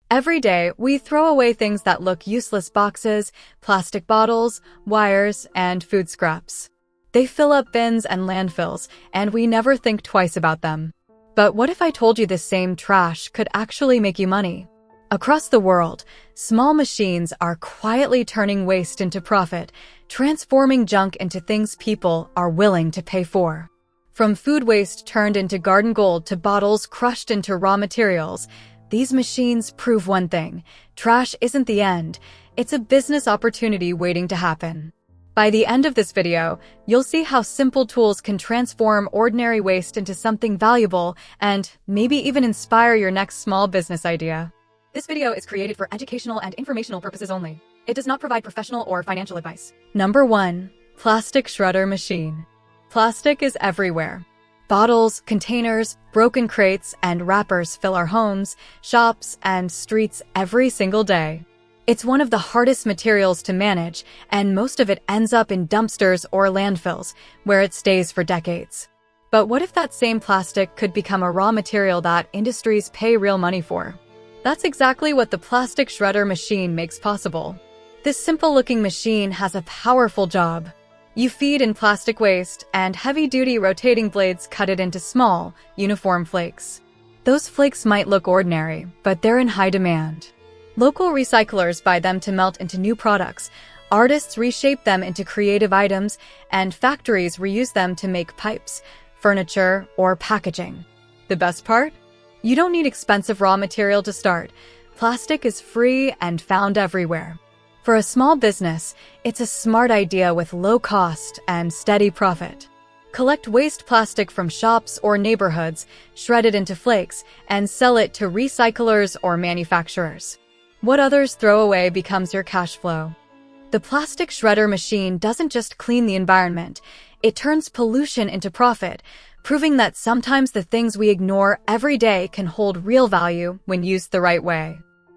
Every day, we throw away things that look useless: boxes, plastic bottles, wires, and food scraps. They fill up bins and landfills, and we never think twice about them. But what if I told you this same trash could actually make you money? Across the world, small machines are quietly turning waste into profit, transforming junk into things people are willing to pay for. From food waste turned into garden gold to bottles crushed into raw materials, these machines prove one thing: trash isn't the end, it's a business opportunity waiting to happen. By the end of this video, you'll see how simple tools can transform ordinary waste into something valuable and maybe even inspire your next small business idea. This video is created for educational and informational purposes only. It does not provide professional or financial advice. Number 1. Plastic Shredder Machine. Plastic is everywhere. Bottles, containers, broken crates, and wrappers fill our homes, shops, and streets every single day. It's one of the hardest materials to manage, and most of it ends up in dumpsters or landfills, where it stays for decades. But what if that same plastic could become a raw material that industries pay real money for? That's exactly what the Plastic Shredder Machine makes possible. This simple-looking machine has a powerful job. You feed in plastic waste, and heavy-duty rotating blades cut it into small, uniform flakes. Those flakes might look ordinary, but they're in high demand. Local recyclers buy them to melt into new products, artists reshape them into creative items, and factories reuse them to make pipes, furniture, or packaging. The best part? You don't need expensive raw material to start. Plastic is free and found everywhere. For a small business, it's a smart idea with low cost and steady profit. Collect waste plastic from shops or neighborhoods, shred it into flakes, and sell it to recyclers or manufacturers. What others throw away becomes your cash flow. The Plastic Shredder Machine doesn't just clean the environment, it turns pollution into profit, proving that sometimes the things we ignore every day can hold real value when used the right way.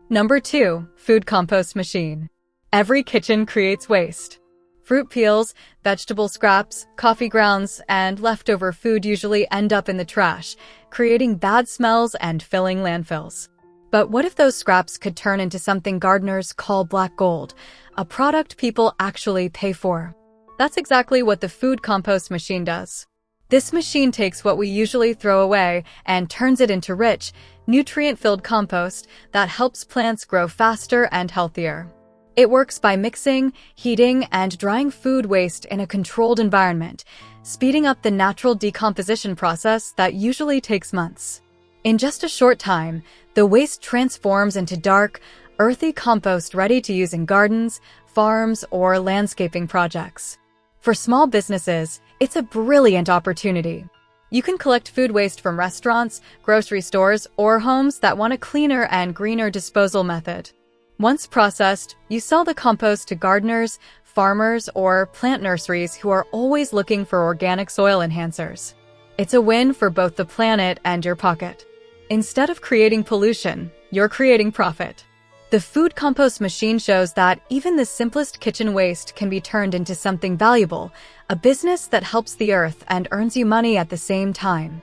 Number 2. Food Compost Machine. Every kitchen creates waste. Fruit peels, vegetable scraps, coffee grounds, and leftover food usually end up in the trash, creating bad smells and filling landfills. But what if those scraps could turn into something gardeners call black gold, a product people actually pay for? That's exactly what the Food Compost Machine does. This machine takes what we usually throw away and turns it into rich, nutrient-filled compost that helps plants grow faster and healthier. It works by mixing, heating, and drying food waste in a controlled environment, speeding up the natural decomposition process that usually takes months. In just a short time, the waste transforms into dark, earthy compost ready to use in gardens, farms, or landscaping projects. For small businesses, it's a brilliant opportunity. You can collect food waste from restaurants, grocery stores, or homes that want a cleaner and greener disposal method. Once processed, you sell the compost to gardeners, farmers, or plant nurseries who are always looking for organic soil enhancers. It's a win for both the planet and your pocket. Instead of creating pollution, you're creating profit. The Food Compost Machine shows that even the simplest kitchen waste can be turned into something valuable, a business that helps the earth and earns you money at the same time.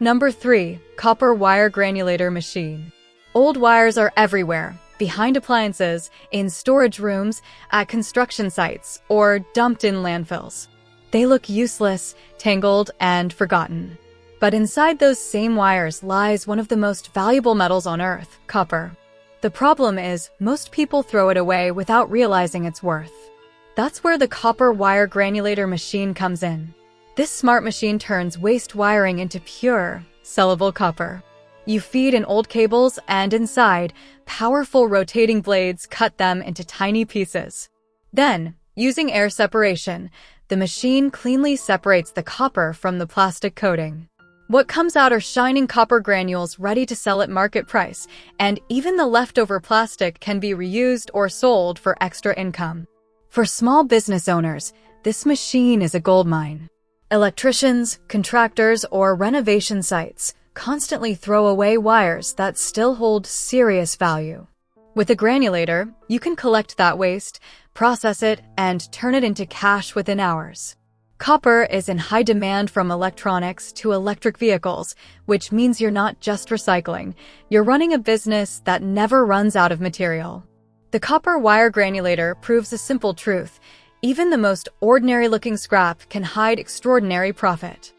Number 3. Copper Wire Granulator Machine. Old wires are everywhere, behind appliances, in storage rooms, at construction sites, or dumped in landfills. They look useless, tangled, and forgotten. But inside those same wires lies one of the most valuable metals on Earth, copper. The problem is, most people throw it away without realizing its worth. That's where the Copper Wire Granulator Machine comes in. This smart machine turns waste wiring into pure, sellable copper. You feed in old cables, and inside, powerful rotating blades cut them into tiny pieces. Then, using air separation, the machine cleanly separates the copper from the plastic coating. What comes out are shining copper granules ready to sell at market price, and even the leftover plastic can be reused or sold for extra income. For small business owners, this machine is a goldmine. Electricians, contractors, or renovation sites constantly throw away wires that still hold serious value. With a granulator, you can collect that waste, process it, and turn it into cash within hours. Copper is in high demand from electronics to electric vehicles, which means you're not just recycling, you're running a business that never runs out of material. The copper wire granulator proves a simple truth. Even the most ordinary-looking scrap can hide extraordinary profit.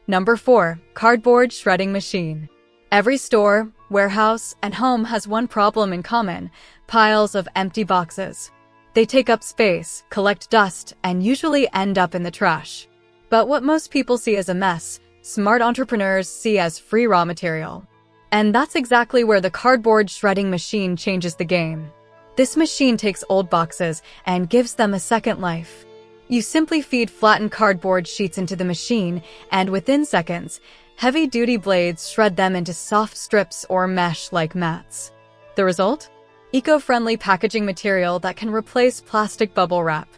Number 4. Cardboard shredding machine. Every store, warehouse, and home has one problem in common: piles of empty boxes. They take up space, collect dust, and usually end up in the trash. But what most people see as a mess, smart entrepreneurs see as free raw material. And that's exactly where the cardboard shredding machine changes the game. This machine takes old boxes and gives them a second life. You simply feed flattened cardboard sheets into the machine, and within seconds, heavy-duty blades shred them into soft strips or mesh like mats. The result? Eco-friendly packaging material that can replace plastic bubble wrap.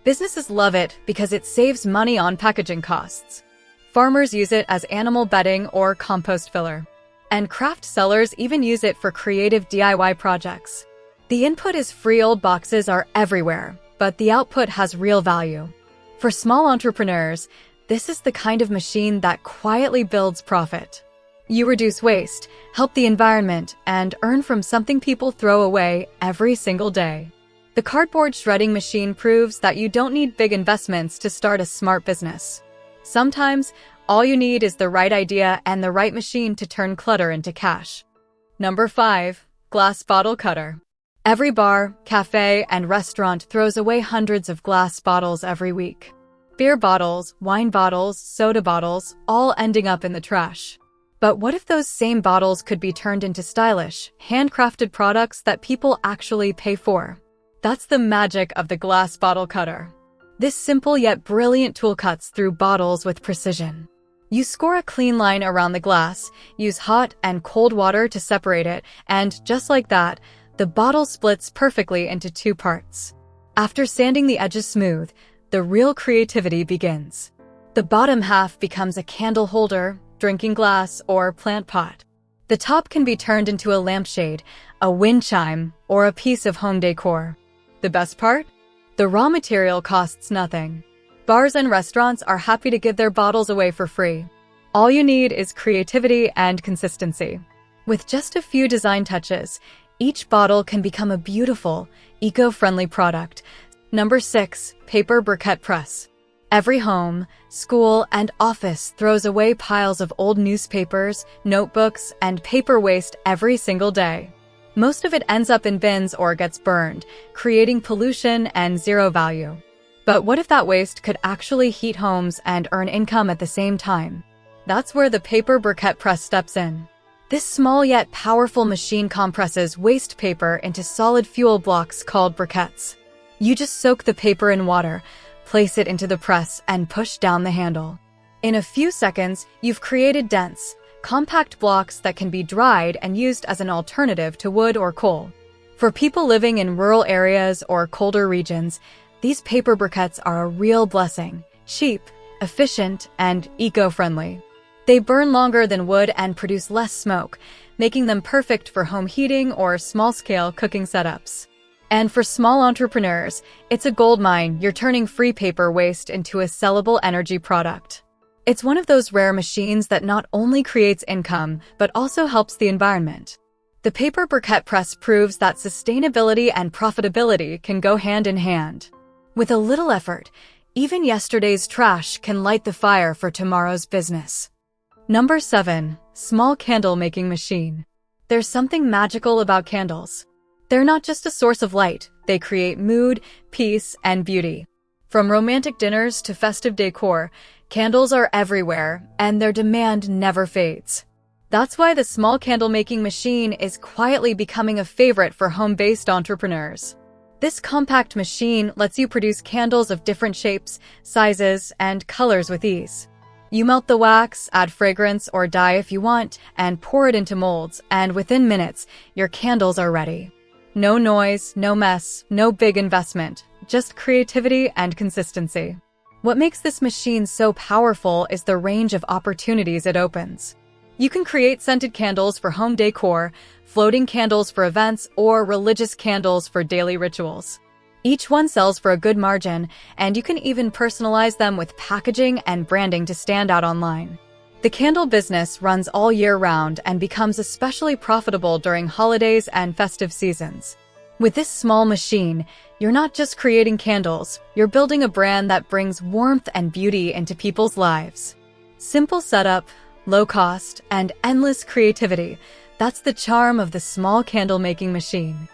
Businesses love it because it saves money on packaging costs. Farmers use it as animal bedding or compost filler. And craft sellers even use it for creative DIY projects. The input is free. Old boxes are everywhere, but the output has real value. For small entrepreneurs, this is the kind of machine that quietly builds profit. You reduce waste, help the environment, and earn from something people throw away every single day. The cardboard shredding machine proves that you don't need big investments to start a smart business. Sometimes, all you need is the right idea and the right machine to turn clutter into cash. Number 5. Glass bottle cutter. Every bar, cafe, and restaurant throws away hundreds of glass bottles every week. Beer bottles, wine bottles, soda bottles, all ending up in the trash. But what if those same bottles could be turned into stylish, handcrafted products that people actually pay for? That's the magic of the glass bottle cutter. This simple yet brilliant tool cuts through bottles with precision. You score a clean line around the glass, use hot and cold water to separate it, and just like that, the bottle splits perfectly into 2 parts. After sanding the edges smooth, the real creativity begins. The bottom half becomes a candle holder, drinking glass, or plant pot. The top can be turned into a lampshade, a wind chime, or a piece of home decor. The best part? The raw material costs nothing. Bars and restaurants are happy to give their bottles away for free. All you need is creativity and consistency. With just a few design touches, each bottle can become a beautiful, eco-friendly product. Number 6. Paper briquette press. Every home, school, and office throws away piles of old newspapers, notebooks, and paper waste every single day. Most of it ends up in bins or gets burned, creating pollution and zero value. But what if that waste could actually heat homes and earn income at the same time? That's where the paper briquette press steps in. This small yet powerful machine compresses waste paper into solid fuel blocks called briquettes. You just soak the paper in water, place it into the press, and push down the handle. In a few seconds, you've created dense, compact blocks that can be dried and used as an alternative to wood or coal. For people living in rural areas or colder regions, these paper briquettes are a real blessing: cheap, efficient, and eco-friendly. They burn longer than wood and produce less smoke, making them perfect for home heating or small-scale cooking setups. And for small entrepreneurs, it's a goldmine. You're turning free paper waste into a sellable energy product. It's one of those rare machines that not only creates income, but also helps the environment. The paper briquette press proves that sustainability and profitability can go hand in hand. With a little effort, even yesterday's trash can light the fire for tomorrow's business. Number 7. Small candle making machine. There's something magical about candles. They're not just a source of light, they create mood, peace, and beauty. From romantic dinners to festive decor, candles are everywhere, and their demand never fades. That's why the small candle making machine is quietly becoming a favorite for home-based entrepreneurs. This compact machine lets you produce candles of different shapes, sizes, and colors with ease. You melt the wax, add fragrance or dye if you want, and pour it into molds, and within minutes, your candles are ready. No noise, no mess, no big investment, just creativity and consistency. What makes this machine so powerful is the range of opportunities it opens. You can create scented candles for home decor, floating candles for events, or religious candles for daily rituals. Each one sells for a good margin, and you can even personalize them with packaging and branding to stand out online. The candle business runs all year round and becomes especially profitable during holidays and festive seasons. With this small machine, you're not just creating candles, you're building a brand that brings warmth and beauty into people's lives. Simple setup, low cost, and endless creativity. That's the charm of the small candle making machine.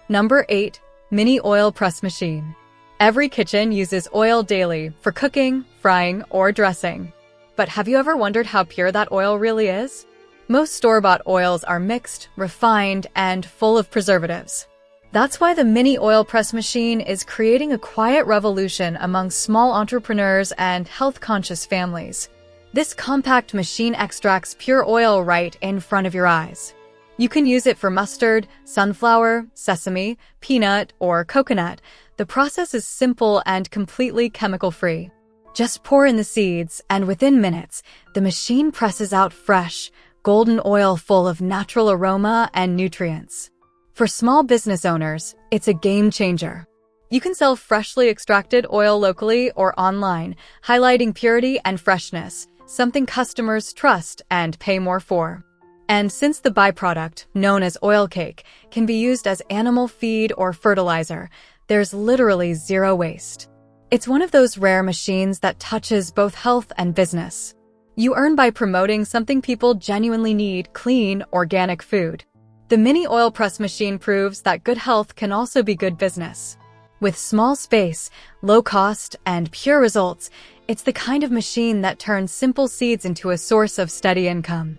Number 8. Mini oil press machine. Every kitchen uses oil daily for cooking, frying, or dressing. But have you ever wondered how pure that oil really is? Most store-bought oils are mixed, refined, and full of preservatives. That's why the mini oil press machine is creating a quiet revolution among small entrepreneurs and health-conscious families. This compact machine extracts pure oil right in front of your eyes. You can use it for mustard, sunflower, sesame, peanut, or coconut. The process is simple and completely chemical-free. Just pour in the seeds, and within minutes, the machine presses out fresh, golden oil full of natural aroma and nutrients. For small business owners, it's a game changer. You can sell freshly extracted oil locally or online, highlighting purity and freshness, something customers trust and pay more for. And since the byproduct, known as oil cake, can be used as animal feed or fertilizer, there's literally zero waste. It's one of those rare machines that touches both health and business. You earn by promoting something people genuinely need: clean, organic food. The mini oil press machine proves that good health can also be good business. With small space, low cost, and pure results, it's the kind of machine that turns simple seeds into a source of steady income.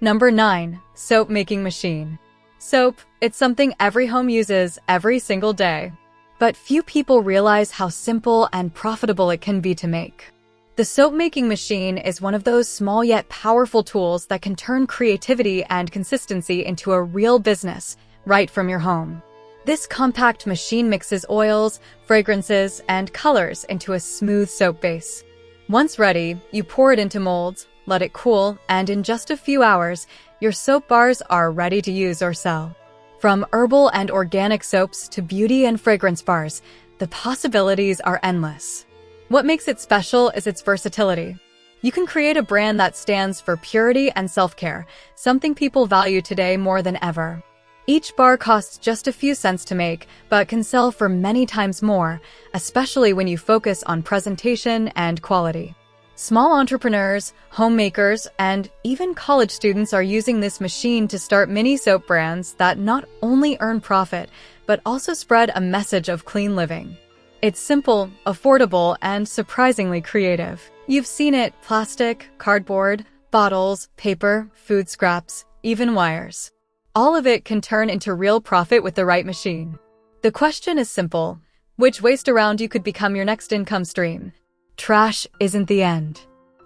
Number 9. Soap making machine. Soap, it's something every home uses every single day. But few people realize how simple and profitable it can be to make. The soap-making machine is one of those small yet powerful tools that can turn creativity and consistency into a real business, right from your home. This compact machine mixes oils, fragrances, and colors into a smooth soap base. Once ready, you pour it into molds, let it cool, and in just a few hours, your soap bars are ready to use or sell. From herbal and organic soaps to beauty and fragrance bars, the possibilities are endless. What makes it special is its versatility. You can create a brand that stands for purity and self-care, something people value today more than ever. Each bar costs just a few cents to make, but can sell for many times more, especially when you focus on presentation and quality. Small entrepreneurs, homemakers, and even college students are using this machine to start mini soap brands that not only earn profit, but also spread a message of clean living. It's simple, affordable, and surprisingly creative. You've seen it: plastic, cardboard, bottles, paper, food scraps, even wires. All of it can turn into real profit with the right machine. The question is simple: which waste around you could become your next income stream? Trash isn't the end.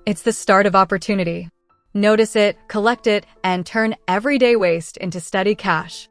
It's the start of opportunity. Notice it, collect it, and turn everyday waste into steady cash.